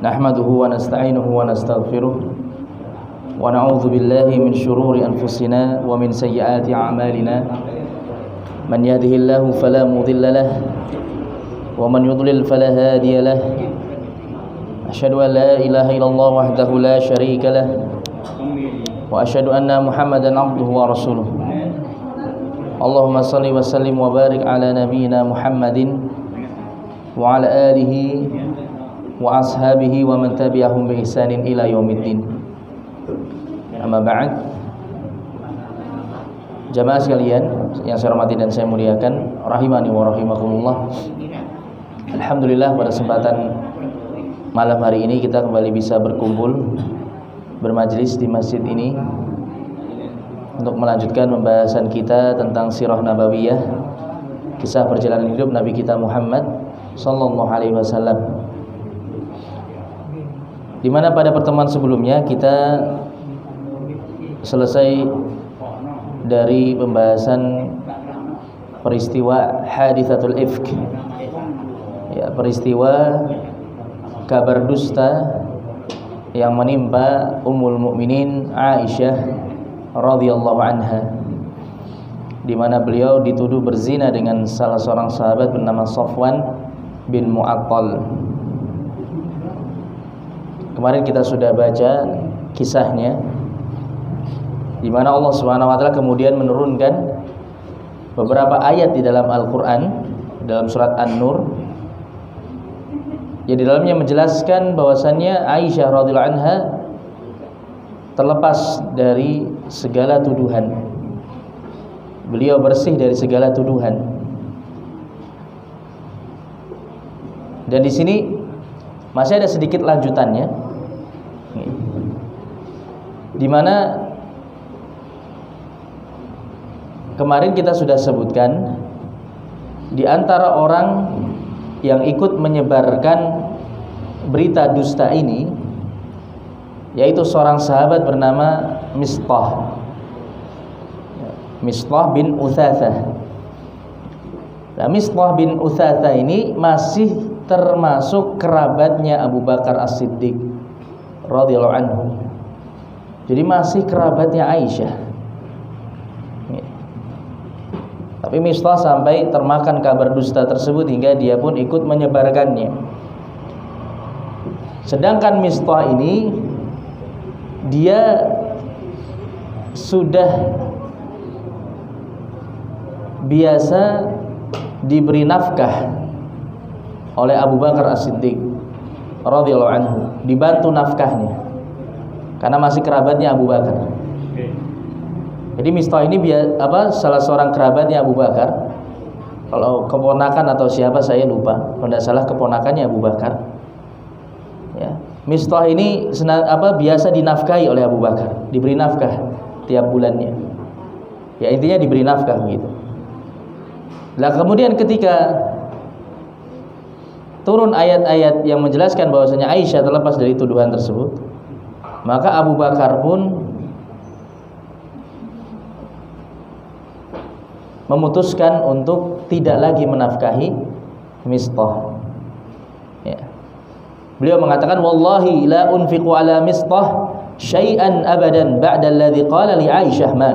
Nahmaduhu wa nasta'inuhu wa nastaghfiruh wa na'udzu billahi min shururi anfusina wa min sayyiati a'malina. Man yahdihillahu fala mudilla lahu wa man yudlil fala hadiya lahu. Asyhadu an la ilaha illallah wahdahu la syarika lahu wa asyhadu anna Muhammadan abduhu wa rasuluh. Allahumma salli wa sallim wa barik ala nabiyyina Muhammadin wa ala alihi wa ashabihi wa man tabi'ahum bi ihsanin ila yaumiddin. Amma ba'd. Jamaah sekalian yang saya hormati dan saya muliakan, rahimani wa rahimakumullah. Alhamdulillah pada kesempatan malam hari ini kita kembali bisa berkumpul bermajlis di masjid ini untuk melanjutkan pembahasan kita tentang sirah nabawiyah, kisah perjalanan hidup Nabi kita Muhammad sallallahu alaihi wasallam. Di mana pada pertemuan sebelumnya kita selesai dari pembahasan peristiwa haditsatul ifk, ya, peristiwa kabar dusta yang menimpa Ummul Mukminin Aisyah radhiyallahu anha, di mana beliau dituduh berzina dengan salah seorang sahabat bernama Safwan bin Mu'attal. Kemarin kita sudah baca kisahnya, di mana Allah Subhanahu wa taala kemudian menurunkan beberapa ayat di dalam Al-Qur'an, dalam surat An-Nur, yang di dalamnya menjelaskan bahwasannya Aisyah radhiyallahu anha terlepas dari segala tuduhan. Beliau bersih dari segala tuduhan. Dan di sini masih ada sedikit lanjutannya, di mana kemarin kita sudah sebutkan di antara orang yang ikut menyebarkan berita dusta ini yaitu seorang sahabat bernama Mistah bin Utsatsah. Nah, Mistah bin Utsatsah ini masih termasuk kerabatnya Abu Bakar As-Siddiq radhiyallahu anhu. Jadi masih kerabatnya Aisyah. Tapi Mistah sampai termakan kabar dusta tersebut hingga dia pun ikut menyebarkannya. Sedangkan Mistah ini dia sudah biasa diberi nafkah oleh Abu Bakar As-Siddiq radhiyallahu anhu, dibantu nafkahnya karena masih kerabatnya Abu Bakar. Jadi Mistah ini salah seorang kerabatnya Abu Bakar. Kalau keponakan atau siapa saya lupa, kalau tidak salah keponakannya Abu Bakar. Ya, Mistah ini biasa dinafkahi oleh Abu Bakar, diberi nafkah tiap bulannya. Ya, intinya diberi nafkah gitu. Lah kemudian ketika turun ayat-ayat yang menjelaskan bahwasanya Aisyah terlepas dari tuduhan tersebut, maka Abu Bakar pun memutuskan untuk tidak lagi menafkahi Mistah. Ya. Beliau mengatakan, wallahi la unfiqu ala Mistah syai'an abadan ba'da alladhi qala li Aisyah ma.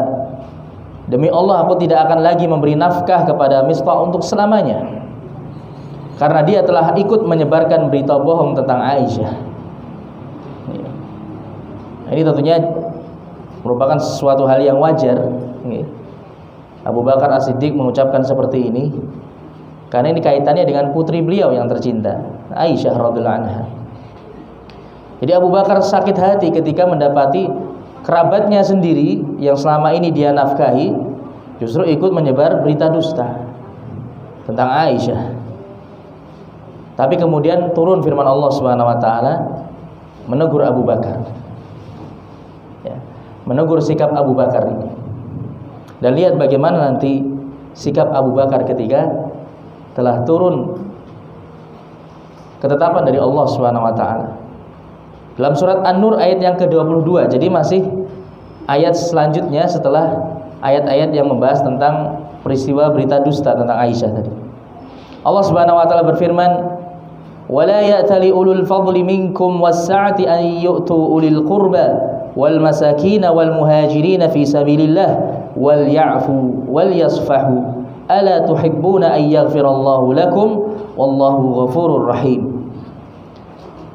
Demi Allah aku tidak akan lagi memberi nafkah kepada Mistah untuk selamanya, karena dia telah ikut menyebarkan berita bohong tentang Aisyah. Ya. Ini tentunya merupakan sesuatu hal yang wajar. Ya. Abu Bakar As-Siddiq mengucapkan seperti ini karena ini kaitannya dengan putri beliau yang tercinta, Aisyah radhiyallahu anha. Jadi Abu Bakar sakit hati ketika mendapati kerabatnya sendiri yang selama ini dia nafkahi justru ikut menyebar berita dusta tentang Aisyah. Tapi kemudian turun firman Allah Subhanahu wa taala menegur Abu Bakar. Ya, menegur sikap Abu Bakar ini. Dan lihat bagaimana nanti sikap Abu Bakar ketika telah turun ketetapan dari Allah Subhanahu wa taala. Dalam surat An-Nur ayat yang ke-22. Jadi masih ayat selanjutnya setelah ayat-ayat yang membahas tentang peristiwa berita dusta tentang Aisyah tadi. Allah Subhanahu wa taala berfirman, ولا يأتل أولو الفضل منكم والسعة أن يؤتوا أولي القربى والمساكين والمهاجرين في سبيل الله وليعفوا وليصفحوا ألا تحبون أن يغفر الله لكم والله غفور رحيم.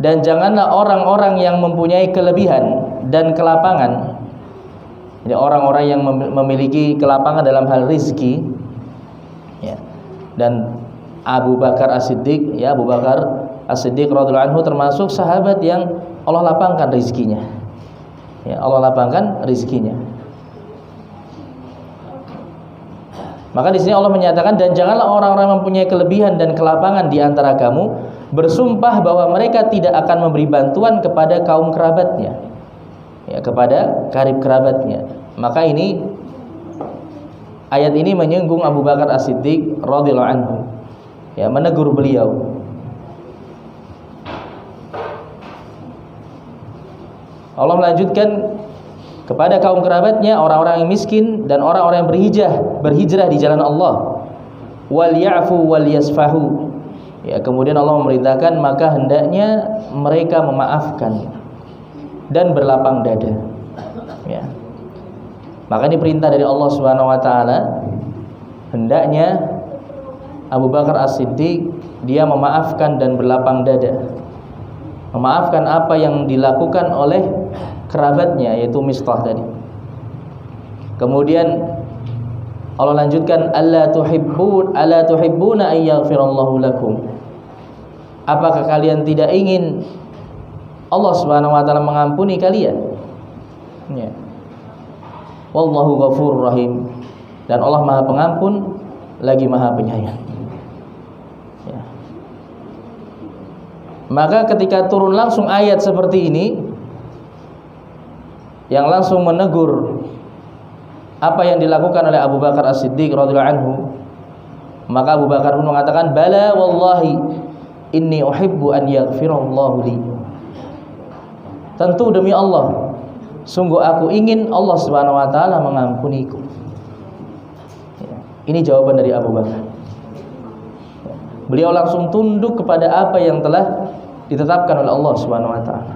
Dan janganlah orang-orang yang mempunyai kelebihan dan kelapangan, jadi orang-orang yang memiliki kelapangan dalam hal rizki, ya. Dan Abu Bakar As-Siddiq, ya, Abu Bakar As-Siddiq radhiyallahu anhu termasuk sahabat yang Allah lapangkan rizkinya, ya, Allah lapangkan rizkinya. Maka di sini Allah menyatakan, dan janganlah orang-orang mempunyai kelebihan dan kelapangan di antara kamu bersumpah bahwa mereka tidak akan memberi bantuan kepada kaum kerabatnya, ya, kepada karib kerabatnya. Maka ini ayat ini menyinggung Abu Bakar As-Siddiq radhiyallahu anhu, ya, menegur beliau. Allah melanjutkan kepada kaum kerabatnya, orang-orang yang miskin dan orang-orang yang berhijrah di jalan Allah. Wal ya'fu wal yasfahu. Ya, kemudian Allah memerintahkan maka hendaknya mereka memaafkan dan berlapang dada. Ya. Maka ini perintah dari Allah Subhanahu wa taala, hendaknya Abu Bakar As-Siddiq dia memaafkan dan berlapang dada. Memaafkan apa yang dilakukan oleh kerabatnya, yaitu Mistah tadi. Kemudian Allah lanjutkan, alla tuhibbuna ay yaghfirallahu lakum. Apakah kalian tidak ingin Allah Subhanahu wa taala mengampuni kalian? Ya. Wallahu ghafurur rahim. Dan Allah Maha Pengampun lagi Maha Penyayang. Ya. Maka ketika turun langsung ayat seperti ini yang langsung menegur apa yang dilakukan oleh Abu Bakar As-Siddiq radhiyallahu anhu, maka Abu Bakar pun mengatakan, bala wallahi inni uhibbu an yaghfirallahu li. Tentu demi Allah, sungguh aku ingin Allah Subhanahu wa taala mengampuniku. Ya, ini jawaban dari Abu Bakar. Ya, beliau langsung tunduk kepada apa yang telah ditetapkan oleh Allah Subhanahu wa taala.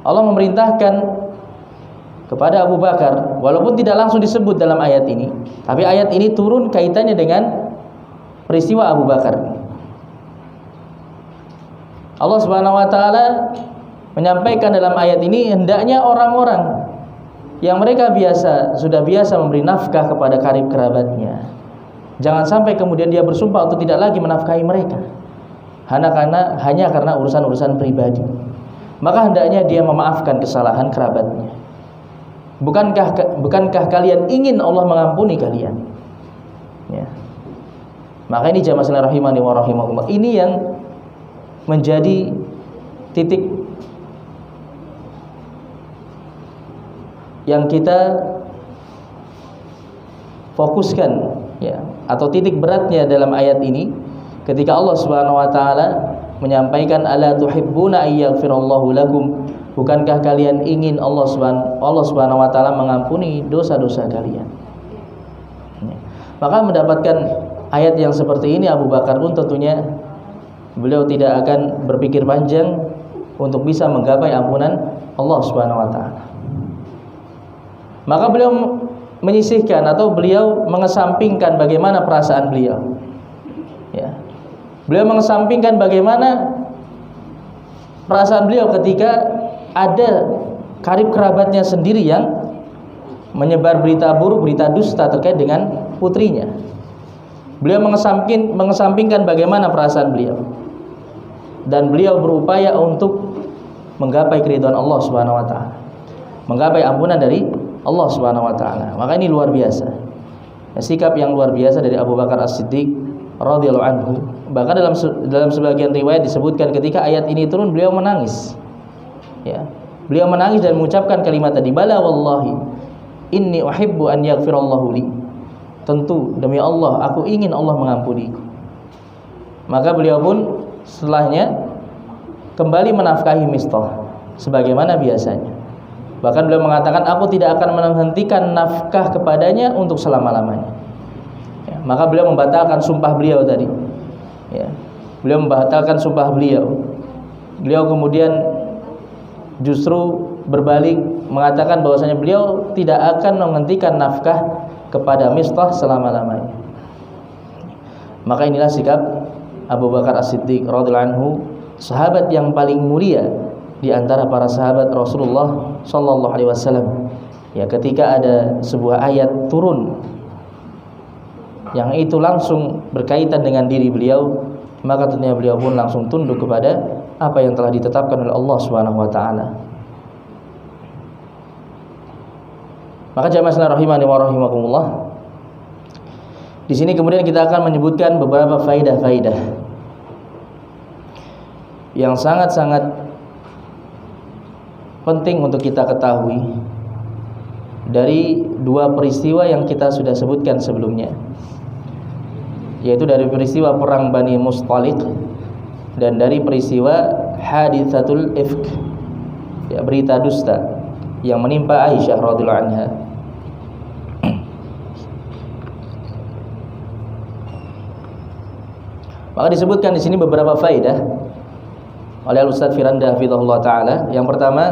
Allah memerintahkan kepada Abu Bakar, walaupun tidak langsung disebut dalam ayat ini, tapi ayat ini turun kaitannya dengan peristiwa Abu Bakar. Allah Subhanahu wa taala menyampaikan dalam ayat ini, hendaknya orang-orang yang mereka sudah biasa memberi nafkah kepada karib kerabatnya, jangan sampai kemudian dia bersumpah untuk tidak lagi menafkahi mereka hanya karena urusan-urusan pribadi. Maka hendaknya dia memaafkan kesalahan kerabatnya. Bukankah kalian ingin Allah mengampuni kalian? Ya. Maka ini jamaah sekalian rahimani wa rahimakumullah, ini yang menjadi titik yang kita fokuskan, ya, atau titik beratnya dalam ayat ini, ketika Allah Subhanahu wa taala menyampaikan, ala tuhibbuna ay yaghfirallahu lakum. Bukankah kalian ingin Allah Subhanahu wa taala mengampuni dosa-dosa kalian? Ya. Maka mendapatkan ayat yang seperti ini, Abu Bakar pun tentunya beliau tidak akan berpikir panjang untuk bisa menggapai ampunan Allah Subhanahu wa taala. Maka beliau menyisihkan atau beliau mengesampingkan bagaimana perasaan beliau. Ya. Beliau mengesampingkan bagaimana perasaan beliau ketika ada karib kerabatnya sendiri yang menyebar berita buruk, berita dusta terkait dengan putrinya. Beliau mengesampingkan bagaimana perasaan beliau, dan beliau berupaya untuk menggapai keridhaan Allah Subhanahu wa taala, menggapai ampunan dari Allah Subhanahu wa taala. Maka ini luar biasa, sikap yang luar biasa dari Abu Bakar As-Siddiq radhiyallahu anhu. Bahkan dalam sebagian riwayat disebutkan ketika ayat ini turun beliau menangis. Ya, beliau menangis dan mengucapkan kalimat tadi, bala wallahi inni uhibbu an yaghfirallahu li. Tentu demi Allah aku ingin Allah mengampuniku. Maka beliau pun setelahnya kembali menafkahi Mistah sebagaimana biasanya. Bahkan beliau mengatakan, aku tidak akan menghentikan nafkah kepadanya untuk selama-lamanya. Ya, maka beliau membatalkan sumpah beliau tadi. Ya. beliau membatalkan sumpah beliau. Beliau kemudian justru berbalik mengatakan bahwasanya beliau tidak akan menghentikan nafkah kepada Mistah selama-lamanya. Maka inilah sikap Abu Bakar As-Siddiq radhiyallahu anhu, sahabat yang paling mulia di antara para sahabat Rasulullah sallallahu alaihi wasallam. Ya, ketika ada sebuah ayat turun yang itu langsung berkaitan dengan diri beliau, maka tentunya beliau pun langsung tunduk kepada apa yang telah ditetapkan oleh Allah Subhanahu wa taala. Maka jamaah sekalian rahimani wa rahimakumullah, di sini kemudian kita akan menyebutkan beberapa faidah-faidah yang sangat-sangat penting untuk kita ketahui dari dua peristiwa yang kita sudah sebutkan sebelumnya, yaitu dari peristiwa perang Bani Mustaliq dan dari peristiwa haditsatul ifk, ya, berita dusta yang menimpa Aisyah radhiyallahu anha. Maka disebutkan di sini beberapa faedah oleh Al-Ustaz Firanda hafizahullah taala. Yang pertama,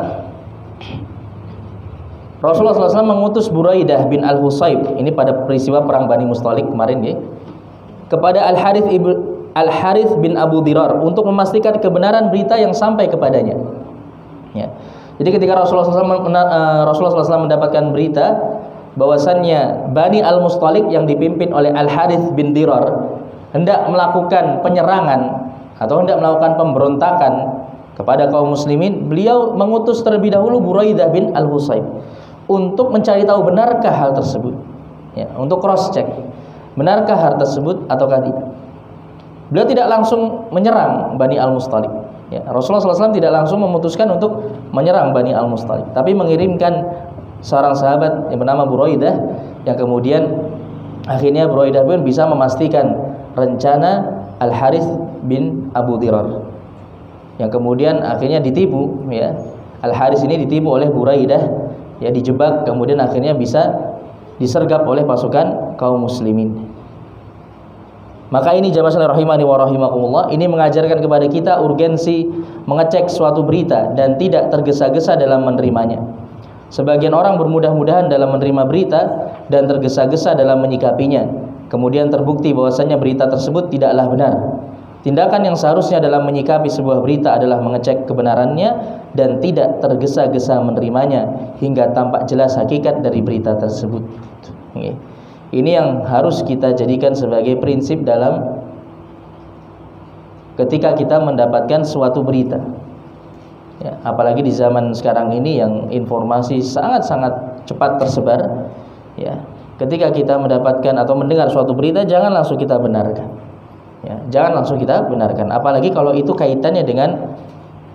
Rasulullah SAW mengutus Buraidah bin Al-Husayb, ini pada peristiwa perang Bani Mustaliq kemarin ya, kepada Al-Harith bin Abu Dirar untuk memastikan kebenaran berita yang sampai kepadanya. Ya. Jadi ketika Rasulullah SAW mendapatkan berita bahwasannya Bani Al-Mustaliq yang dipimpin oleh Al-Harith bin Dirar hendak melakukan penyerangan atau hendak melakukan pemberontakan kepada kaum muslimin, beliau mengutus terlebih dahulu Buraidah bin Al-Husayb untuk mencari tahu benarkah hal tersebut, ya, untuk cross check benarkah hal tersebut ataukah tidak. Beliau tidak langsung menyerang Bani Al-Mustaliq, ya. Rasulullah SAW tidak langsung memutuskan untuk menyerang Bani Al-Mustaliq, tapi mengirimkan seorang sahabat yang bernama Buraidah, yang kemudian akhirnya Buraidah pun bisa memastikan rencana Al-Harith bin Abu Dirar, yang kemudian akhirnya ditipu, ya. Al-Harith ini ditipu oleh Buraidah, ya, dijebak, kemudian akhirnya bisa disergap oleh pasukan kaum muslimin. Maka ini jamaah sekalian rahimani wa rahimakumullah, ini mengajarkan kepada kita urgensi mengecek suatu berita dan tidak tergesa-gesa dalam menerimanya. Sebagian orang bermudah-mudahan dalam menerima berita dan tergesa-gesa dalam menyikapinya, kemudian terbukti bahwasanya berita tersebut tidaklah benar. Tindakan yang seharusnya dalam menyikapi sebuah berita adalah mengecek kebenarannya dan tidak tergesa-gesa menerimanya hingga tampak jelas hakikat dari berita tersebut. Ini yang harus kita jadikan sebagai prinsip dalam ketika kita mendapatkan suatu berita, ya, apalagi di zaman sekarang ini yang informasi sangat-sangat cepat tersebar, ya. Ketika kita mendapatkan atau mendengar suatu berita, jangan langsung kita benarkan, ya, jangan langsung kita benarkan, apalagi kalau itu kaitannya dengan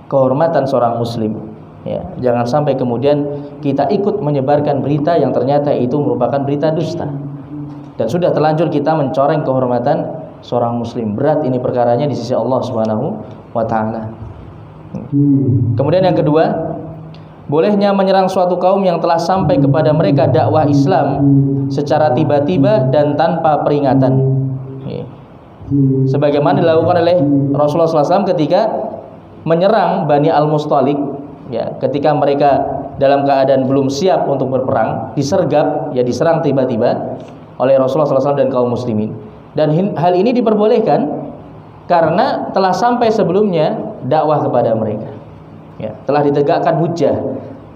kehormatan seorang muslim, ya. Jangan sampai kemudian kita ikut menyebarkan berita yang ternyata itu merupakan berita dusta dan sudah terlanjur kita mencoreng kehormatan seorang muslim. Berat ini perkaranya di sisi Allah Subhanahu wa taala. Kemudian yang kedua, bolehnya menyerang suatu kaum yang telah sampai kepada mereka dakwah Islam secara tiba-tiba dan tanpa peringatan, sebagaimana dilakukan oleh Rasulullah SAW ketika menyerang Bani Al-Mustaliq, ya, ketika mereka dalam keadaan belum siap untuk berperang, disergap, ya, diserang tiba-tiba oleh Rasulullah SAW dan kaum muslimin. Dan hal ini diperbolehkan karena telah sampai sebelumnya dakwah kepada mereka, ya, telah ditegakkan hujjah,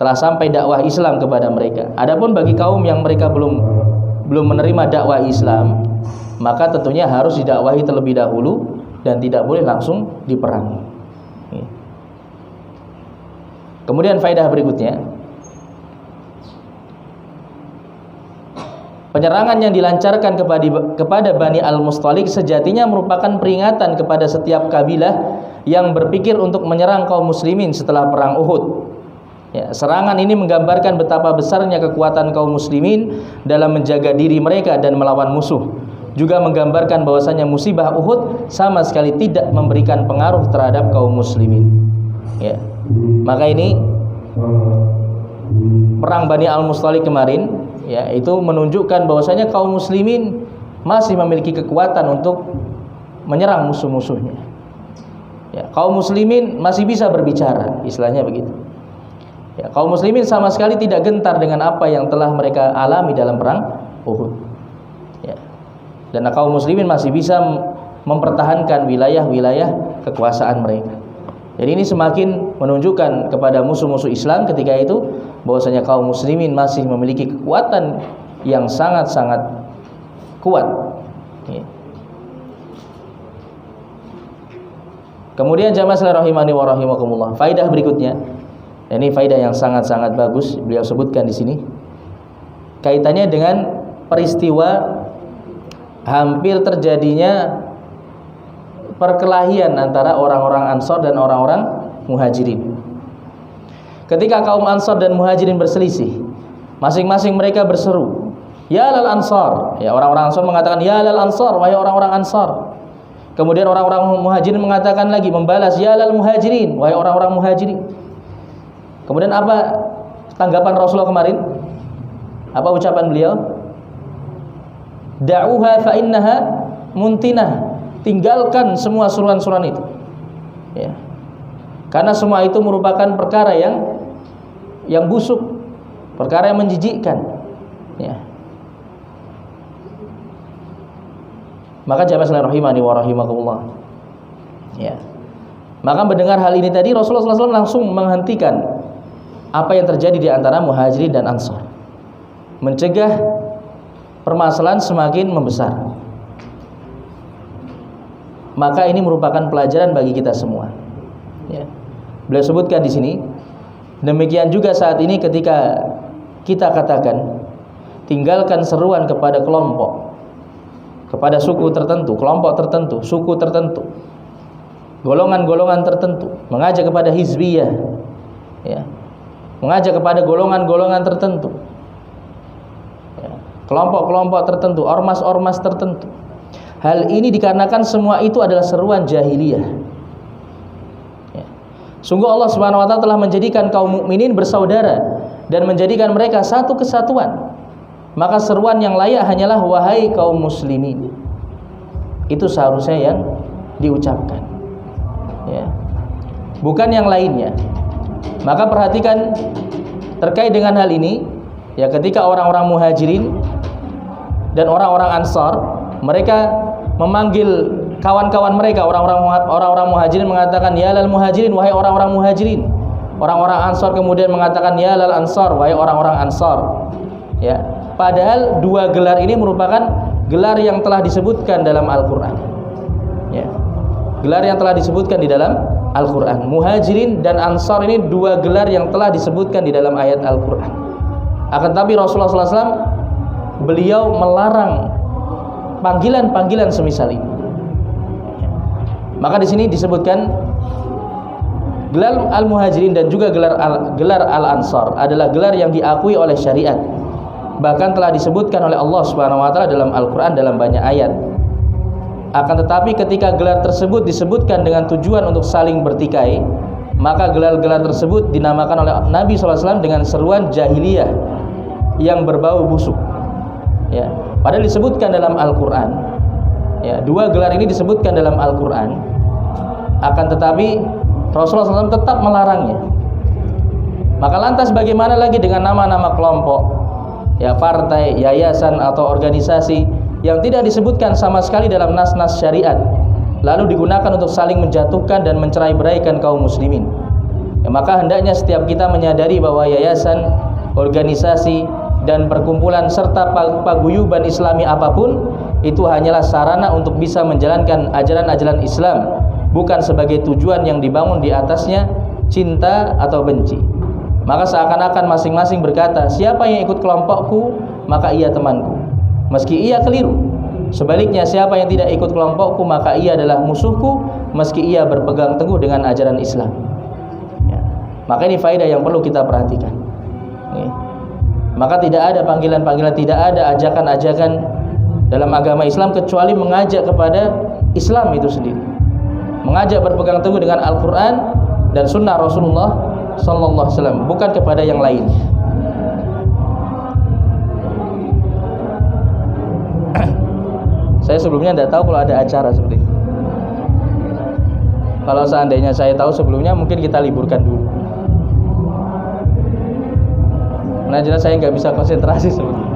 telah sampai dakwah Islam kepada mereka. Adapun bagi kaum yang mereka belum menerima dakwah Islam, maka tentunya harus didakwahi terlebih dahulu dan tidak boleh langsung diperangi. Kemudian faedah berikutnya, penyerangan yang dilancarkan kepada Bani Al-Mustaliq sejatinya merupakan peringatan kepada setiap kabilah yang berpikir untuk menyerang kaum muslimin setelah perang Uhud. Ya, serangan ini menggambarkan betapa besarnya kekuatan kaum muslimin dalam menjaga diri mereka dan melawan musuh. Juga menggambarkan bahwasanya musibah Uhud sama sekali tidak memberikan pengaruh terhadap kaum muslimin. Ya. Maka ini perang Bani Al-Mustaliq kemarin, ya, itu menunjukkan bahwasanya kaum muslimin masih memiliki kekuatan untuk menyerang musuh-musuhnya. Ya, kaum muslimin masih bisa berbicara, istilahnya begitu. Ya, kaum muslimin sama sekali tidak gentar dengan apa yang telah mereka alami dalam perang Uhud. Ya. Dan kaum muslimin masih bisa mempertahankan wilayah-wilayah kekuasaan mereka. Jadi ini semakin menunjukkan kepada musuh-musuh Islam ketika itu bahwasanya kaum muslimin masih memiliki kekuatan yang sangat-sangat kuat. Ya. Kemudian jamaah sekalian rahimani wa rahimakumullah, faidah berikutnya. Ini faidah yang sangat-sangat bagus beliau sebutkan di sini. Kaitannya dengan peristiwa hampir terjadinya perkelahian antara orang-orang Ansor dan orang-orang Muhajirin. Ketika kaum Ansor dan Muhajirin berselisih, masing-masing mereka berseru, "Ya lal Ansor." Ya, orang-orang Ansor mengatakan, "Ya lal Ansor," wahai orang-orang Ansor. Kemudian orang-orang Muhajirin mengatakan lagi, membalas, "Ya lal Muhajirin," wahai orang-orang Muhajirin. Kemudian apa tanggapan Rasulullah kemarin? Apa ucapan beliau? Da'uha fa innaha muntinah. Tinggalkan semua suruhan-suruhan itu. Ya. Karena semua itu merupakan perkara yang busuk, perkara yang menjijikkan. Ya. Maka jamaah sekalian rahimani wa rahimakumullah. Ya. Maka mendengar hal ini tadi Rasulullah SAW langsung menghentikan apa yang terjadi di antara Muhajirin dan Ansar, mencegah permasalahan semakin membesar. Maka ini merupakan pelajaran bagi kita semua. Ya. Beliau sebutkan di sini, demikian juga saat ini ketika kita katakan tinggalkan seruan kepada kelompok, kepada suku tertentu, kelompok tertentu, suku tertentu, golongan-golongan tertentu, mengajak kepada hizbiyah, ya, mengajak kepada golongan-golongan tertentu, ya, kelompok-kelompok tertentu, ormas-ormas tertentu. Hal ini dikarenakan semua itu adalah seruan jahiliyah. Ya. Sungguh Allah Subhanahu Wa Taala telah menjadikan kaum mukminin bersaudara dan menjadikan mereka satu kesatuan. Maka seruan yang layak hanyalah wahai kaum muslimin. Itu seharusnya yang diucapkan. Ya. Bukan yang lainnya. Maka perhatikan terkait dengan hal ini, ya, ketika orang-orang Muhajirin dan orang-orang Ansar, mereka memanggil kawan-kawan mereka, orang-orang Muhajirin mengatakan ya lal Muhajirin, wahai orang-orang Muhajirin. Orang-orang Ansar kemudian mengatakan ya lal Ansar, wahai orang-orang Ansar. Ya, padahal dua gelar ini merupakan gelar yang telah disebutkan dalam Al-Qur'an. Ya. Gelar yang telah disebutkan di dalam Al-Qur'an. Muhajirin dan Ansar ini dua gelar yang telah disebutkan di dalam ayat Al-Qur'an. Akan tetapi Rasulullah SAW beliau melarang panggilan-panggilan semisal ini. Maka di sini disebutkan gelar Al-Muhajirin dan juga gelar Al-Ansar adalah gelar yang diakui oleh syariat. Bahkan telah disebutkan oleh Allah Subhanahu wa taala dalam Al-Qur'an dalam banyak ayat. Akan tetapi ketika gelar tersebut disebutkan dengan tujuan untuk saling bertikai, maka gelar-gelar tersebut dinamakan oleh Nabi SAW dengan seruan jahiliyah yang berbau busuk. Ya, padahal disebutkan dalam Al-Qur'an. Ya, dua gelar ini disebutkan dalam Al-Qur'an. Akan tetapi Rasulullah SAW tetap melarangnya. Maka lantas bagaimana lagi dengan nama-nama kelompok, ya, partai, yayasan atau organisasi yang tidak disebutkan sama sekali dalam nas-nas syariat, lalu digunakan untuk saling menjatuhkan dan mencerai-beraikan kaum muslimin. Ya, maka hendaknya setiap kita menyadari bahwa yayasan, organisasi dan perkumpulan serta paguyuban Islami apapun itu hanyalah sarana untuk bisa menjalankan ajaran-ajaran Islam, bukan sebagai tujuan yang dibangun di atasnya cinta atau benci. Maka seakan-akan masing-masing berkata, siapa yang ikut kelompokku maka ia temanku, meski ia keliru. Sebaliknya, siapa yang tidak ikut kelompokku maka ia adalah musuhku, meski ia berpegang teguh dengan ajaran Islam. Ya. Maka ini faedah yang perlu kita perhatikan. Ya. Maka tidak ada panggilan-panggilan, tidak ada ajakan-ajakan dalam agama Islam kecuali mengajak kepada Islam itu sendiri, mengajak berpegang teguh dengan Al-Quran dan Sunnah Rasulullah Sallallahu Alaihi Wasallam, bukan kepada yang lain. Saya sebelumnya tidak tahu kalau ada acara seperti ini. Kalau seandainya saya tahu sebelumnya, mungkin kita liburkan dulu. Nah, jelas saya nggak bisa konsentrasi sebetulnya.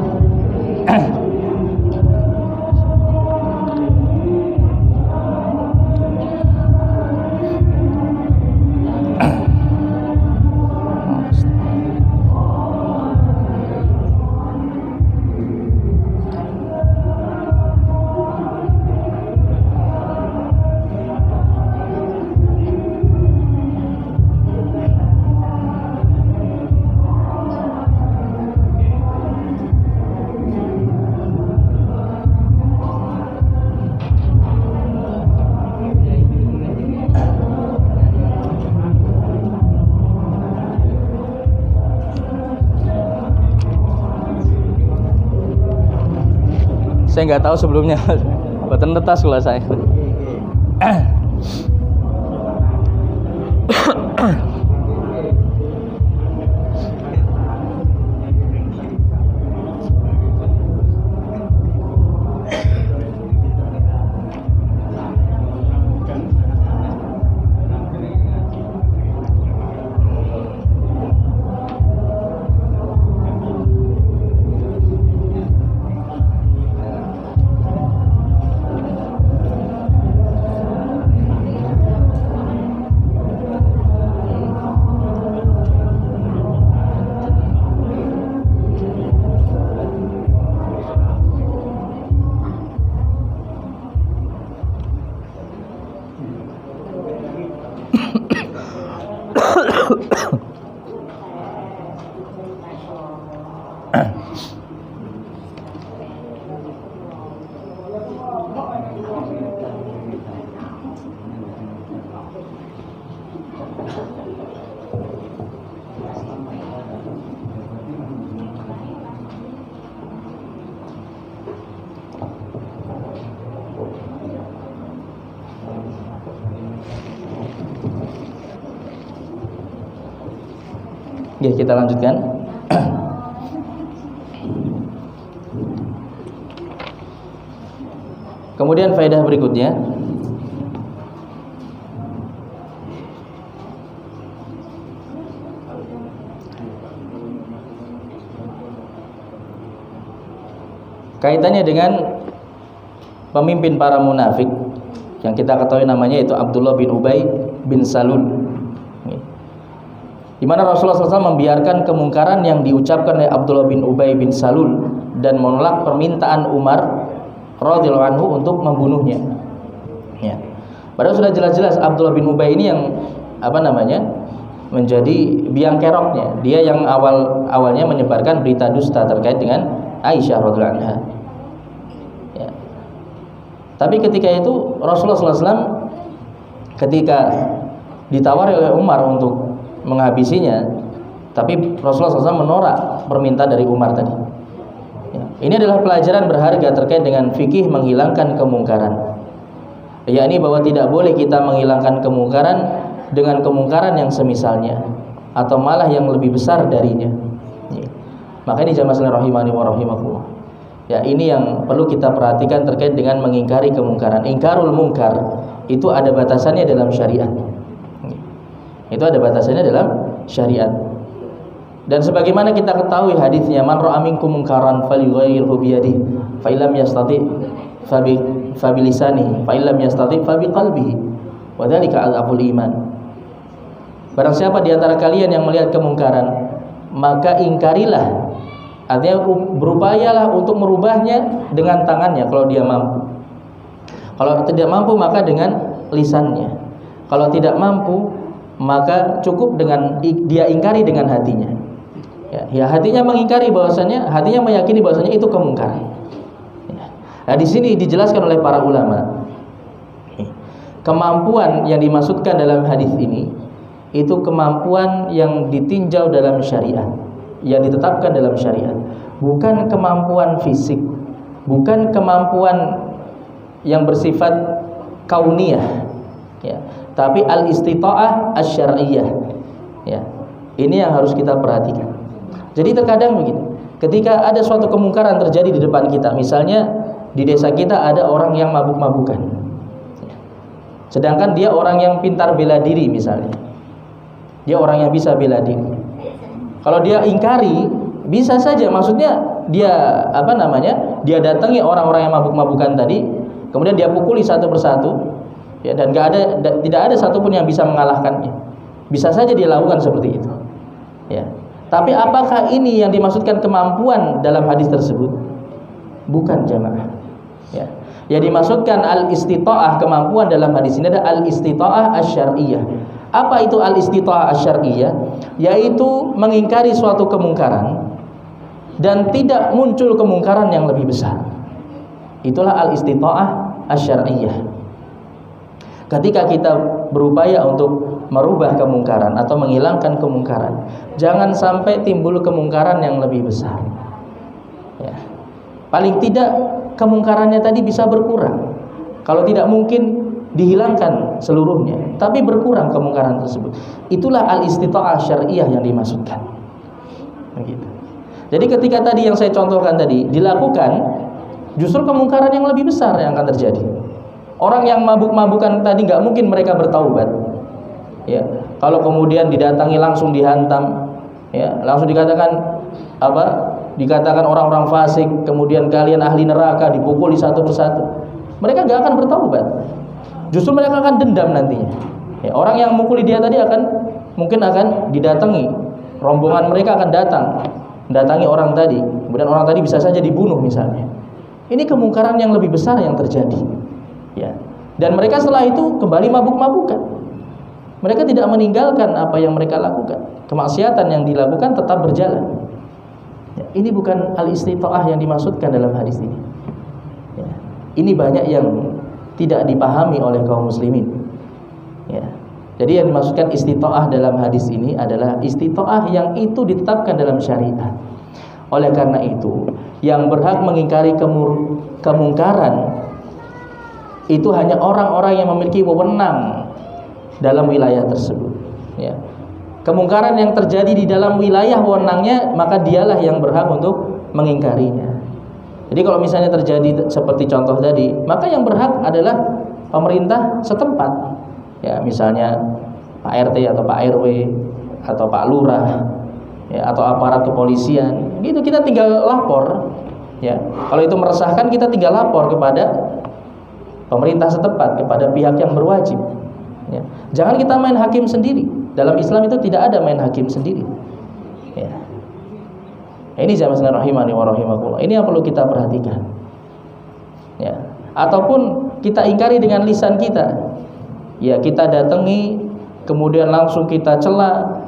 Saya nggak tahu sebelumnya, buatan netas kalau saya. Ya, kita lanjutkan. Kemudian faedah berikutnya, kaitannya dengan pemimpin para munafik yang kita ketahui namanya itu Abdullah bin Ubay bin Salul, di mana Rasulullah SAW membiarkan kemungkaran yang diucapkan oleh Abdullah bin Ubay bin Salul dan menolak permintaan Umar radhiyallahu anhu untuk membunuhnya. Ya. Padahal sudah jelas-jelas Abdullah bin Ubay ini yang menjadi biang keroknya. Dia yang awalnya menyebarkan berita dusta terkait dengan Aisyah radhiyallahu anha. Ya. Tapi ketika itu Rasulullah SAW ketika ditawari oleh Umar untuk menghabisinya, tapi Rasulullah SAW menolak permintaan dari Umar tadi. Ya, ini adalah pelajaran berharga terkait dengan fikih menghilangkan kemungkaran. Yakni bahwa tidak boleh kita menghilangkan kemungkaran dengan kemungkaran yang semisalnya atau malah yang lebih besar darinya. Ya. Maka ini jamaah sekalian rahimani wa rahimakumullah. Ya, ini yang perlu kita perhatikan terkait dengan mengingkari kemungkaran. Ingkarul mungkar itu ada batasannya dalam syariat. Itu ada batasannya dalam syariat. Dan sebagaimana kita ketahui hadisnya, man ra'a minkum munkaran falyughayyirhu bi yadihi, fa illam yastati fa bi lisanihi, fa illam yastati fa bi qalbihi, wa dzalika adzaful iman. Barang siapa di antara kalian yang melihat kemungkaran, maka ingkarilah. Artinya berupayalah untuk merubahnya dengan tangannya kalau dia mampu. Kalau tidak mampu maka dengan lisannya. Kalau tidak mampu maka cukup dengan dia ingkari dengan hatinya. Ya, hatinya mengingkari bahwasanya, hatinya meyakini bahwasanya itu kemungkaran. Ya. Nah, di sini dijelaskan oleh para ulama, kemampuan yang dimaksudkan dalam hadis ini itu kemampuan yang ditinjau dalam syariat, yang ditetapkan dalam syariat, bukan kemampuan fisik, bukan kemampuan yang bersifat kauniyah. Ya, tapi al-istita'ah asy-syar'iyyah. Ya. Ini yang harus kita perhatikan. Jadi terkadang begini, ketika ada suatu kemungkaran terjadi di depan kita, misalnya di desa kita ada orang yang mabuk-mabukan. Ya. sedangkan dia orang yang pintar bela diri misalnya. Dia orang yang bisa bela diri. Kalau dia ingkari, bisa saja, maksudnya dia dia datangi orang-orang yang mabuk-mabukan tadi, kemudian dia pukuli satu persatu, ya, dan tidak ada satupun yang bisa mengalahkannya. Bisa saja dia lakukan seperti itu, ya. Tapi apakah ini yang dimaksudkan kemampuan dalam hadis tersebut? Bukan, jamaah. Ya. Yang dimaksudkan al-istita'ah, kemampuan dalam hadis ini adalah al-istita'ah asy-syar'iyyah. Apa itu al-istita'ah asy-syar'iyyah? Yaitu mengingkari suatu kemungkaran dan tidak muncul kemungkaran yang lebih besar. Itulah al-istita'ah asy-syar'iyyah. Ketika kita berupaya untuk merubah kemungkaran atau menghilangkan kemungkaran, jangan sampai timbul kemungkaran yang lebih besar, ya. Paling tidak kemungkarannya tadi bisa berkurang. Kalau tidak mungkin dihilangkan seluruhnya, tapi berkurang kemungkaran tersebut. Itulah al-istita'ah syar'iyyah yang dimaksudkan. Begitu. Jadi ketika tadi yang saya contohkan tadi dilakukan, justru kemungkaran yang lebih besar yang akan terjadi. Orang yang mabuk-mabukan tadi nggak mungkin mereka bertaubat, ya. Kalau kemudian didatangi langsung dihantam, ya, langsung dikatakan dikatakan orang-orang fasik, kemudian kalian ahli neraka, dipukuli satu persatu, mereka nggak akan bertaubat. Justru mereka akan dendam nantinya, ya. Orang yang mukuli dia tadi mungkin akan didatangi, rombongan mereka akan datangi orang tadi, kemudian orang tadi bisa saja dibunuh misalnya. Ini kemungkaran yang lebih besar yang terjadi, ya. Dan mereka setelah itu kembali mabuk-mabukan. Mereka tidak meninggalkan apa yang mereka lakukan. Kemaksiatan yang dilakukan tetap berjalan, ya. Ini bukan al-istita'ah yang dimaksudkan dalam hadis ini, ya. Ini banyak yang tidak dipahami oleh kaum muslimin, ya. Jadi yang dimaksudkan istita'ah dalam hadis ini adalah istita'ah yang itu ditetapkan dalam syariat. Oleh karena itu, yang berhak mengingkari kemungkaran itu hanya orang-orang yang memiliki wewenang dalam wilayah tersebut, ya. Kemungkaran yang terjadi di dalam wilayah wewenangnya, maka dialah yang berhak untuk mengingkarinya. Jadi kalau misalnya terjadi seperti contoh tadi, maka yang berhak adalah pemerintah setempat, ya, misalnya Pak RT atau Pak RW atau Pak Lurah, ya, atau aparat kepolisian. Gitu, kita tinggal lapor, ya. Kalau itu meresahkan, kita tinggal lapor kepada pemerintah setempat, kepada pihak yang berwajib, ya. Jangan kita main hakim sendiri. Dalam Islam itu tidak ada main hakim sendiri, ya. Ini jamaah rahimani wa rahimakumullah. Ini yang perlu kita perhatikan, ya. Ataupun kita ingkari dengan lisan kita, ya, kita datangi, kemudian langsung kita cela,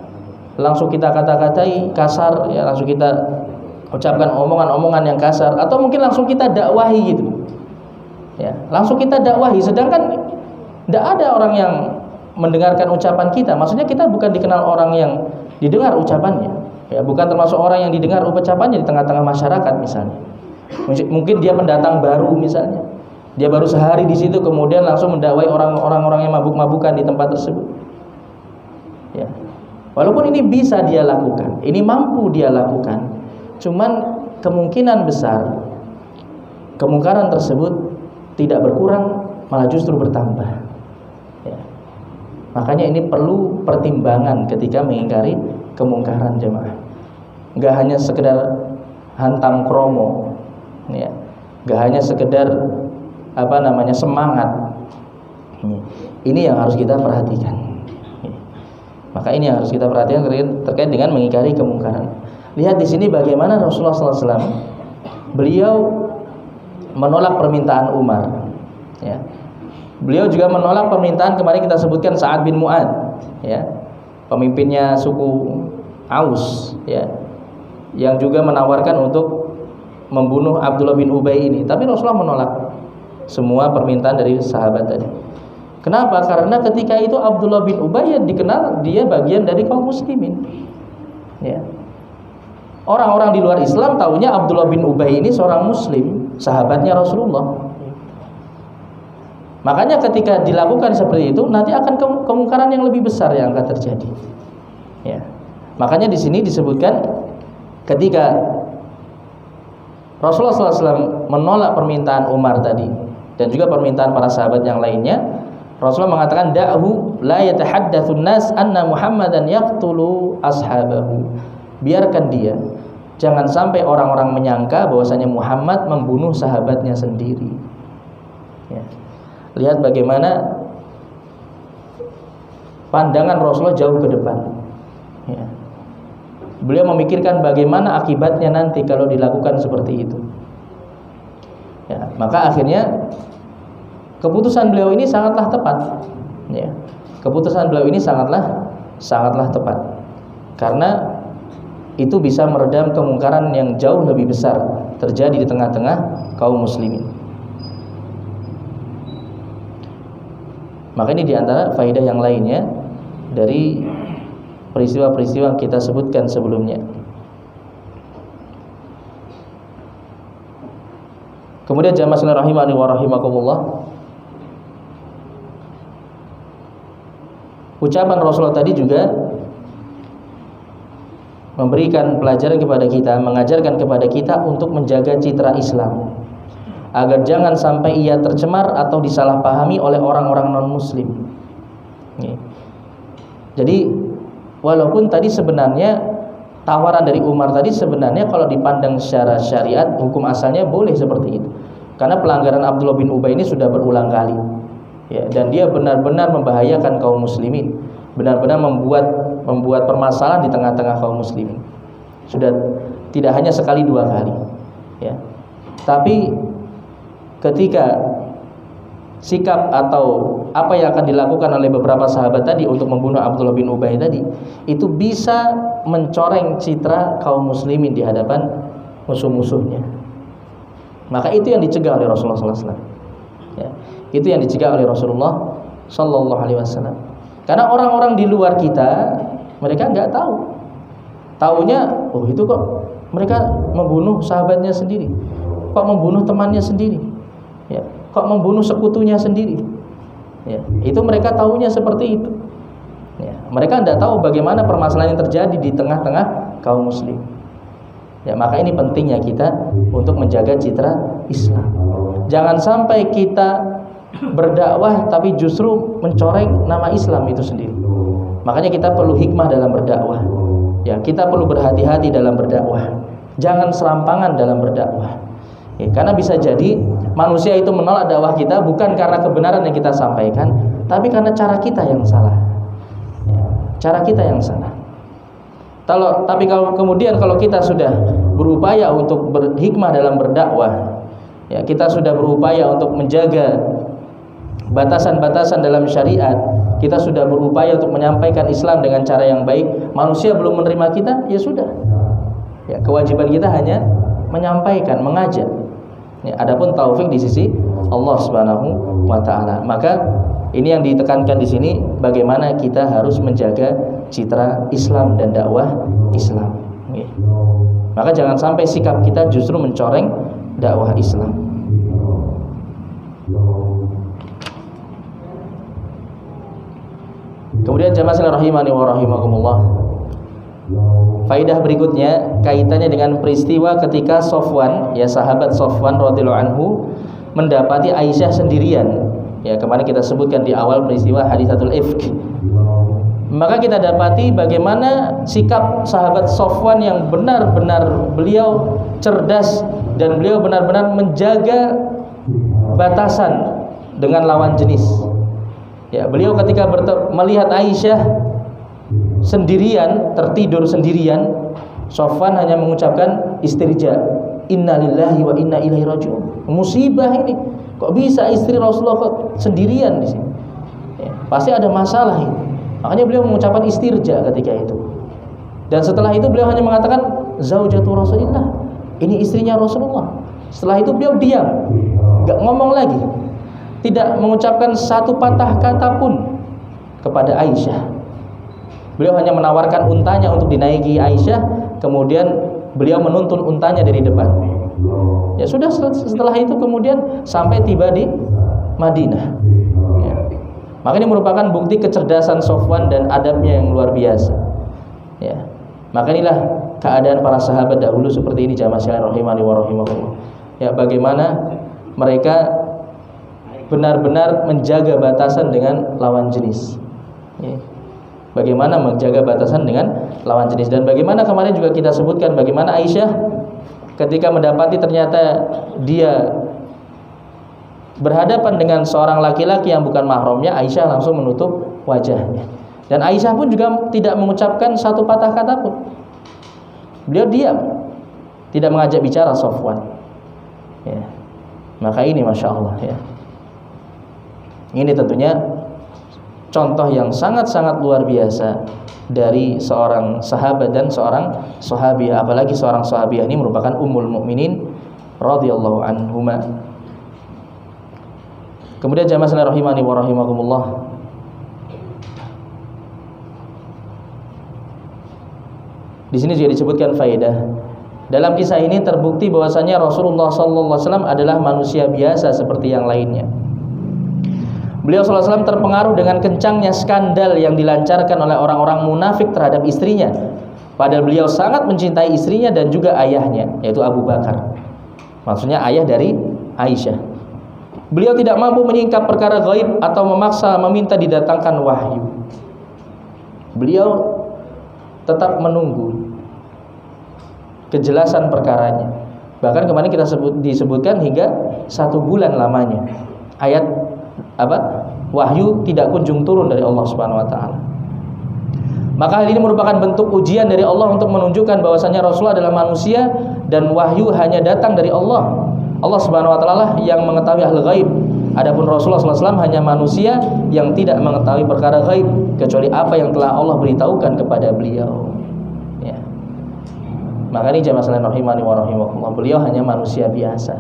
langsung kita kata-katai kasar, ya, langsung kita ucapkan omongan-omongan yang kasar, atau mungkin langsung kita dakwahi gitu, ya, langsung kita dakwahi, sedangkan tidak ada orang yang mendengarkan ucapan kita. Maksudnya kita bukan dikenal orang yang didengar ucapannya, ya, bukan termasuk orang yang didengar ucapannya di tengah-tengah masyarakat misalnya. Mungkin dia pendatang baru misalnya, dia baru sehari di situ, kemudian langsung mendakwai orang-orang yang mabuk-mabukan di tempat tersebut, ya. Walaupun ini bisa dia lakukan, ini mampu dia lakukan, cuman kemungkinan besar kemungkaran tersebut tidak berkurang, malah justru bertambah, ya. Makanya ini perlu pertimbangan ketika mengingkari kemungkaran, jemaah. Enggak hanya sekedar hantam kromo, ya. Enggak hanya sekedar semangat. Ini yang harus kita perhatikan. Maka ini yang harus kita perhatikan terkait dengan mengingkari kemungkaran. Lihat di sini bagaimana Rasulullah SAW, beliau menolak permintaan Umar, ya. Beliau juga menolak permintaan kemarin kita sebutkan Sa'ad bin Mu'ad, ya, pemimpinnya suku Aus, ya, yang juga menawarkan untuk membunuh Abdullah bin Ubay ini. Tapi Rasulullah menolak semua permintaan dari sahabat tadi. Kenapa? Karena ketika itu Abdullah bin Ubay dikenal dia bagian dari kaum muslimin, ya. Orang-orang di luar Islam taunya Abdullah bin Ubay ini seorang muslim, sahabatnya Rasulullah. Makanya ketika dilakukan seperti itu, nanti akan kemungkaran yang lebih besar yang akan terjadi, ya. Makanya di sini disebutkan ketika Rasulullah SAW menolak permintaan Umar tadi dan juga permintaan para sahabat yang lainnya, Rasulullah mengatakan da'hu la yatahaddatsun nas anna Muhammadan yaqtulu ashabahu. Biarkan dia, jangan sampai orang-orang menyangka bahwasanya Muhammad membunuh sahabatnya sendiri. Ya. Lihat bagaimana pandangan Rasulullah jauh ke depan. Ya. Beliau memikirkan bagaimana akibatnya nanti kalau dilakukan seperti itu. Ya, maka akhirnya keputusan beliau ini sangatlah tepat. Ya. Keputusan beliau ini sangatlah tepat. Karena itu bisa meredam kemungkaran yang jauh lebih besar terjadi di tengah-tengah kaum muslimin. Maka ini diantara faedah yang lainnya dari peristiwa-peristiwa yang kita sebutkan sebelumnya. Kemudian jamaah sekalian rahimani wa rahimakumullah, ucapan Rasulullah tadi juga memberikan pelajaran kepada kita, mengajarkan kepada kita untuk menjaga citra Islam agar jangan sampai ia tercemar atau disalahpahami oleh orang-orang non-muslim. Jadi walaupun tadi sebenarnya tawaran dari Umar tadi sebenarnya kalau dipandang secara syariat hukum asalnya boleh seperti itu, karena pelanggaran Abdullah bin Ubay ini sudah berulang kali, ya, dan dia benar-benar membahayakan kaum muslimin, benar-benar membuat permasalahan di tengah-tengah kaum muslimin. Sudah tidak hanya sekali dua kali, ya. Tapi ketika sikap atau apa yang akan dilakukan oleh beberapa sahabat tadi untuk membunuh Abdullah bin Ubay tadi, itu bisa mencoreng citra kaum muslimin di hadapan musuh-musuhnya. Maka itu yang dicegah oleh Rasulullah SAW. Ya, itu yang dicegah oleh Rasulullah SAW. Karena orang-orang di luar kita, mereka nggak tahu. Taunya, oh itu kok mereka membunuh sahabatnya sendiri, kok membunuh temannya sendiri, ya, kok membunuh sekutunya sendiri. Ya, itu mereka tahunya seperti itu. Ya, mereka tidak tahu bagaimana permasalahan yang terjadi di tengah-tengah kaum muslim. Ya, maka ini pentingnya kita untuk menjaga citra Islam. Jangan sampai kita berdakwah tapi justru mencoreng nama Islam itu sendiri. Makanya kita perlu hikmah dalam berdakwah. Ya, kita perlu berhati-hati dalam berdakwah. Jangan serampangan dalam berdakwah. Ya, karena bisa jadi manusia itu menolak dakwah kita bukan karena kebenaran yang kita sampaikan, tapi karena cara kita yang salah. Ya, cara kita yang salah. Tapi kalau kemudian kalau kita sudah berupaya untuk berhikmah dalam berdakwah, ya, kita sudah berupaya untuk menjaga batasan-batasan dalam syariat, kita sudah berupaya untuk menyampaikan Islam dengan cara yang baik, manusia belum menerima kita, ya sudah. Ya, kewajiban kita hanya menyampaikan, mengajak. Ya, adapun taufik di sisi Allah Subhanahu wa taala. Maka ini yang ditekankan di sini, bagaimana kita harus menjaga citra Islam dan dakwah Islam. Ya. Maka jangan sampai sikap kita justru mencoreng dakwah Islam. Kemudian jamaah sekalian rahimani wa rahimakumullah, faidah berikutnya kaitannya dengan peristiwa ketika Sofwan, ya, sahabat Sofwan radhiyallahu anhu mendapati Aisyah sendirian. Ya, kemarin kita sebutkan di awal peristiwa haditsatul ifk. Maka kita dapati bagaimana sikap sahabat Sofwan yang benar-benar beliau cerdas dan beliau benar-benar menjaga batasan dengan lawan jenis. Ya, beliau ketika melihat Aisyah sendirian, tertidur sendirian, Sofwan hanya mengucapkan istirja, innalillahi wa inna ilaihi raji'un. Musibah ini, kok bisa istri Rasulullah kok sendirian di sini? Ya, pasti ada masalah ini. Makanya beliau mengucapkan istirja ketika itu. Dan setelah itu beliau hanya mengatakan zaujatu Rasulillah, ini istrinya Rasulullah. Setelah itu beliau diam, enggak ngomong lagi, tidak mengucapkan satu patah kata pun kepada Aisyah. Beliau hanya menawarkan untanya untuk dinaiki Aisyah, kemudian beliau menuntun untanya dari depan. Ya sudah, setelah itu kemudian sampai tiba di Madinah. Ya. Maka ini merupakan bukti kecerdasan Sofwan dan adabnya yang luar biasa. Ya. Maka inilah keadaan para sahabat dahulu seperti ini, jamaah sekalian rahimani wa rahimakumullah. Ya, bagaimana mereka benar-benar menjaga batasan dengan lawan jenis. Ya. Bagaimana menjaga batasan dengan lawan jenis, dan bagaimana kemarin juga kita sebutkan bagaimana Aisyah ketika mendapati ternyata dia berhadapan dengan seorang laki-laki yang bukan mahramnya, Aisyah langsung menutup wajahnya. Dan Aisyah pun juga tidak mengucapkan satu patah kata pun. Beliau diam, tidak mengajak bicara Safwan. Ya. Maka ini Masya Allah ya. Ini tentunya contoh yang sangat-sangat luar biasa dari seorang sahabat dan seorang sahabiah, apalagi seorang sahabiah ini merupakan ummul mukminin radhiyallahu anhuma. Kemudian jamaah sekalian rahimani wa rahimakumullah, di sini juga disebutkan faedah. Dalam kisah ini terbukti bahwasanya Rasulullah sallallahu alaihi wasallam adalah manusia biasa seperti yang lainnya. Beliau sallallahu alaihi wasallam terpengaruh dengan kencangnya skandal yang dilancarkan oleh orang-orang munafik terhadap istrinya. Padahal beliau sangat mencintai istrinya dan juga ayahnya, yaitu Abu Bakar. Maksudnya ayah dari Aisyah. Beliau tidak mampu menyingkap perkara gaib atau memaksa meminta didatangkan wahyu. Beliau tetap menunggu kejelasan perkaranya. Bahkan kemarin kita disebutkan hingga 1 bulan lamanya ayat wahyu tidak kunjung turun dari Allah Subhanahu wa taala. Maka hal ini merupakan bentuk ujian dari Allah untuk menunjukkan bahwasanya Rasulullah adalah manusia dan wahyu hanya datang dari Allah. Allah Subhanahu wa taala yang mengetahui hal gaib. Adapun Rasulullah sallallahu alaihi wasallam hanya manusia yang tidak mengetahui perkara gaib kecuali apa yang telah Allah beritahukan kepada beliau. Ya. Maka ini jamaah sekalian rahimani wa rahimakumullah, beliau hanya manusia biasa.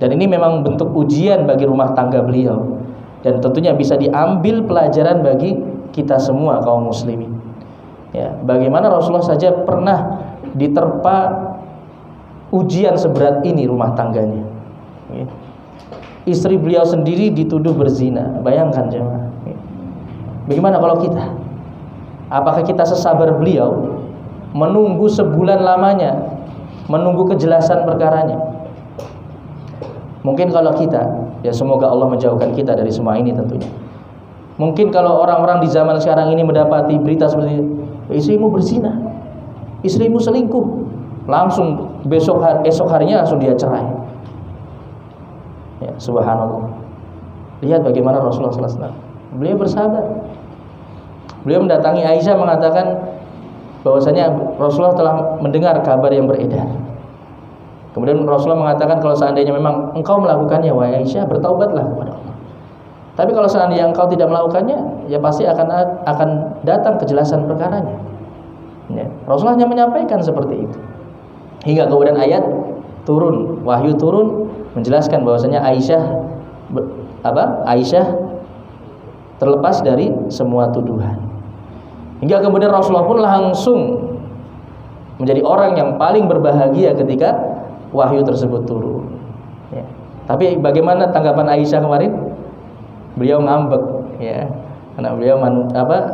Dan ini memang bentuk ujian bagi rumah tangga beliau. Dan tentunya bisa diambil pelajaran bagi kita semua kaum muslimin. Ya, bagaimana Rasulullah saja pernah diterpa ujian seberat ini rumah tangganya. Ya. Istri beliau sendiri dituduh berzina. Bayangkan jemaah. Ya. Bagaimana kalau kita? Apakah kita sesabar beliau menunggu sebulan lamanya, menunggu kejelasan perkaranya? Mungkin kalau kita, ya semoga Allah menjauhkan kita dari semua ini tentunya. Mungkin kalau orang-orang di zaman sekarang ini mendapati berita seperti istrimu berzina, istrimu selingkuh, langsung esok harinya langsung dia cerai. Ya, subhanallah. Lihat bagaimana Rasulullah sallallahu alaihi wasallam. Beliau bersabar. Beliau mendatangi Aisyah mengatakan bahwasanya Rasulullah telah mendengar kabar yang beredar. Kemudian Rasulullah mengatakan kalau seandainya memang engkau melakukannya wahai Aisyah, bertaubatlah kepada Allah. Tapi kalau seandainya engkau tidak melakukannya, ya pasti akan datang kejelasan perkaranya. Ya. Rasulullah hanya menyampaikan seperti itu. Hingga kemudian ayat turun, wahyu turun menjelaskan bahwasanya Aisyah terlepas dari semua tuduhan. Hingga kemudian Rasulullah pun langsung menjadi orang yang paling berbahagia ketika wahyu tersebut turun. Ya. Tapi bagaimana tanggapan Aisyah kemarin? Beliau ngambek, ya, karena beliau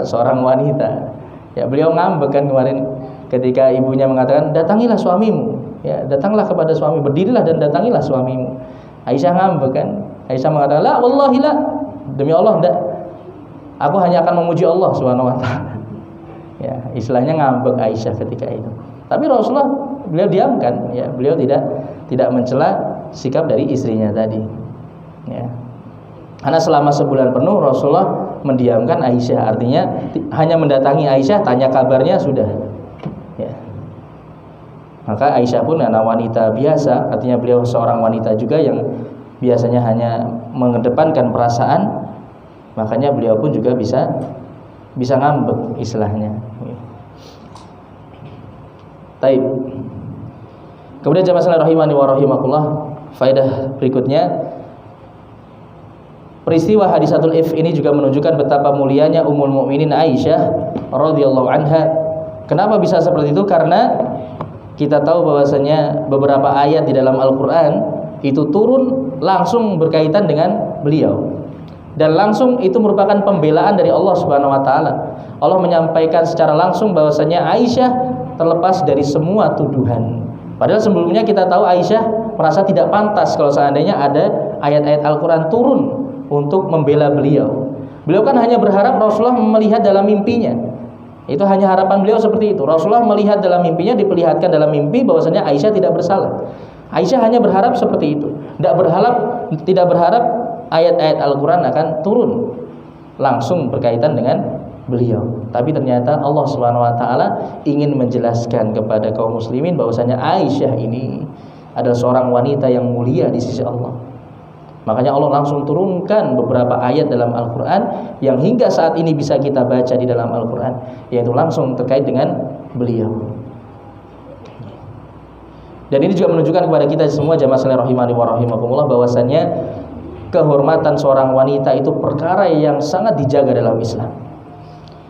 seorang wanita. Ya, beliau ngambek kan kemarin ketika ibunya mengatakan datangilah suamimu, ya, datanglah kepada suami, berdirilah dan datangilah suamimu. Aisyah ngambek kan? Aisyah mengatakan, la wallahi la, demi Allah enggak. Aku hanya akan memuji Allah Subhanahu wa taala. Ya, istilahnya ngambek Aisyah ketika itu. Tapi Rasulullah beliau diamkan, ya, beliau tidak mencela sikap dari istrinya tadi. Ya. Karena selama sebulan penuh Rasulullah mendiamkan Aisyah, artinya hanya mendatangi Aisyah, tanya kabarnya sudah. Ya. Maka Aisyah pun anak wanita biasa, artinya beliau seorang wanita juga yang biasanya hanya mengedepankan perasaan, makanya beliau pun juga bisa ngambek istilahnya. Taib. Kemudian jamaah sekalian rahimani wa rahimakumullah, faedah berikutnya, peristiwa hadisatul ifk ini juga menunjukkan betapa mulianya Ummul Mukminin Aisyah radhiyallahu anha. Kenapa bisa seperti itu? Karena kita tahu bahwasanya beberapa ayat di dalam Al-Qur'an itu turun langsung berkaitan dengan beliau. Dan langsung itu merupakan pembelaan dari Allah Subhanahu wa taala. Allah menyampaikan secara langsung bahwasanya Aisyah terlepas dari semua tuduhan. Padahal sebelumnya kita tahu Aisyah merasa tidak pantas kalau seandainya ada ayat-ayat Al-Qur'an turun untuk membela beliau. Beliau kan hanya berharap Rasulullah melihat dalam mimpinya. Itu hanya harapan beliau seperti itu. Rasulullah melihat dalam mimpinya, diperlihatkan dalam mimpi bahwasanya Aisyah tidak bersalah. Aisyah hanya berharap seperti itu. Tidak berharap ayat-ayat Al-Qur'an akan turun langsung berkaitan dengan beliau. Tapi ternyata Allah Subhanahu wa taala ingin menjelaskan kepada kaum muslimin bahwasanya Aisyah ini adalah seorang wanita yang mulia di sisi Allah. Makanya Allah langsung turunkan beberapa ayat dalam Al-Qur'an yang hingga saat ini bisa kita baca di dalam Al-Qur'an, yaitu langsung terkait dengan beliau. Dan ini juga menunjukkan kepada kita semua jamaah sekalian rahimani wa rahimakumullah bahwasanya kehormatan seorang wanita itu perkara yang sangat dijaga dalam Islam.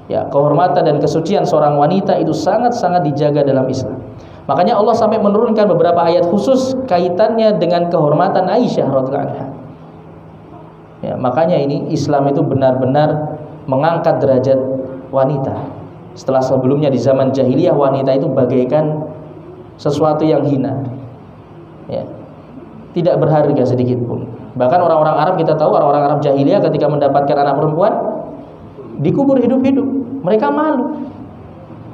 Ya, kehormatan dan kesucian seorang wanita itu sangat-sangat dijaga dalam Islam. Makanya Allah sampai menurunkan beberapa ayat khusus kaitannya dengan kehormatan Aisyah radhiyallahu anha. Ya, makanya ini Islam itu benar-benar mengangkat derajat wanita. Setelah sebelumnya di zaman jahiliyah wanita itu bagaikan sesuatu yang hina. Ya. Tidak berharga sedikit pun. Bahkan orang-orang Arab, kita tahu orang-orang Arab jahiliyah ketika mendapatkan anak perempuan dikubur hidup-hidup. Mereka malu.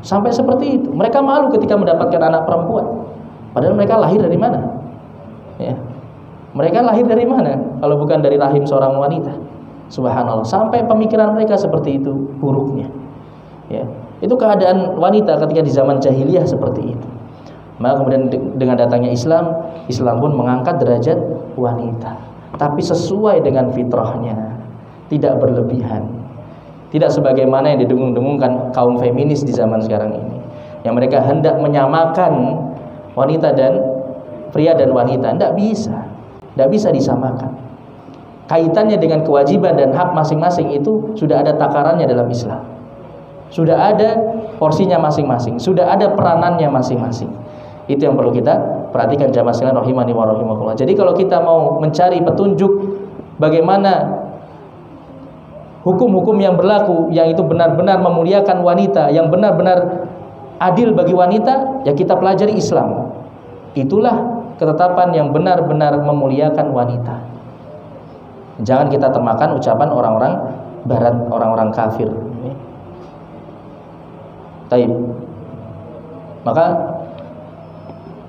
Sampai seperti itu. Mereka malu ketika mendapatkan anak perempuan. Padahal mereka lahir dari mana? Ya. Mereka lahir dari mana kalau bukan dari rahim seorang wanita? Subhanallah. Sampai pemikiran mereka seperti itu buruknya. Ya. Itu keadaan wanita ketika di zaman jahiliyah seperti itu. Maka kemudian dengan datangnya Islam, Islam pun mengangkat derajat wanita, tapi sesuai dengan fitrahnya, tidak berlebihan. Tidak sebagaimana yang didengung-dengungkan kaum feminis di zaman sekarang ini, yang mereka hendak menyamakan wanita dan pria dan wanita. Tidak bisa disamakan. Kaitannya dengan kewajiban dan hak masing-masing itu sudah ada takarannya dalam Islam. Sudah ada porsinya masing-masing, sudah ada peranannya masing-masing. Itu yang perlu kita perhatikan jamaah sekalian rahimani wa rahimakumullah. Jadi kalau kita mau mencari petunjuk bagaimana hukum-hukum yang berlaku yang itu benar-benar memuliakan wanita, yang benar-benar adil bagi wanita, ya kita pelajari Islam. Itulah ketetapan yang benar-benar memuliakan wanita. Jangan kita termakan ucapan orang-orang barat, orang-orang kafir. Taib. Maka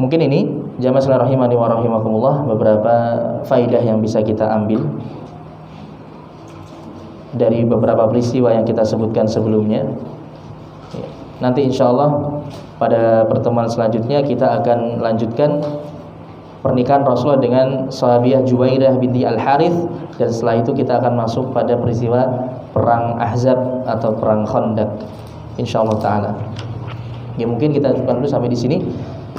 mungkin ini jamaah sekalian rahimani wa rahimakumullah beberapa faidah yang bisa kita ambil dari beberapa peristiwa yang kita sebutkan sebelumnya. Nanti insyaallah pada pertemuan selanjutnya kita akan lanjutkan pernikahan Rasulullah dengan sahabiah Juwairah binti Al-Harith, dan setelah itu kita akan masuk pada peristiwa perang Ahzab atau perang Khandaq insyaallah taala. Ya, mungkin kita cukupkan dulu sampai di sini.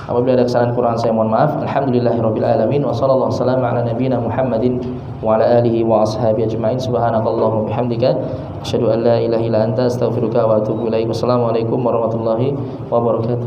Apabila ada kesalahan Quran saya mohon maaf. Alhamdulillahirabbil alamin wa sallallahu wasallam ala nabiyyina Muhammadin wa ala alihi wa ashabihi ajmain. Subhanakallahumma bihamdika asyhadu an la ilaha illa anta astaghfiruka wa atubu ilaik. Wassalamualaikum warahmatullahi wabarakatuh.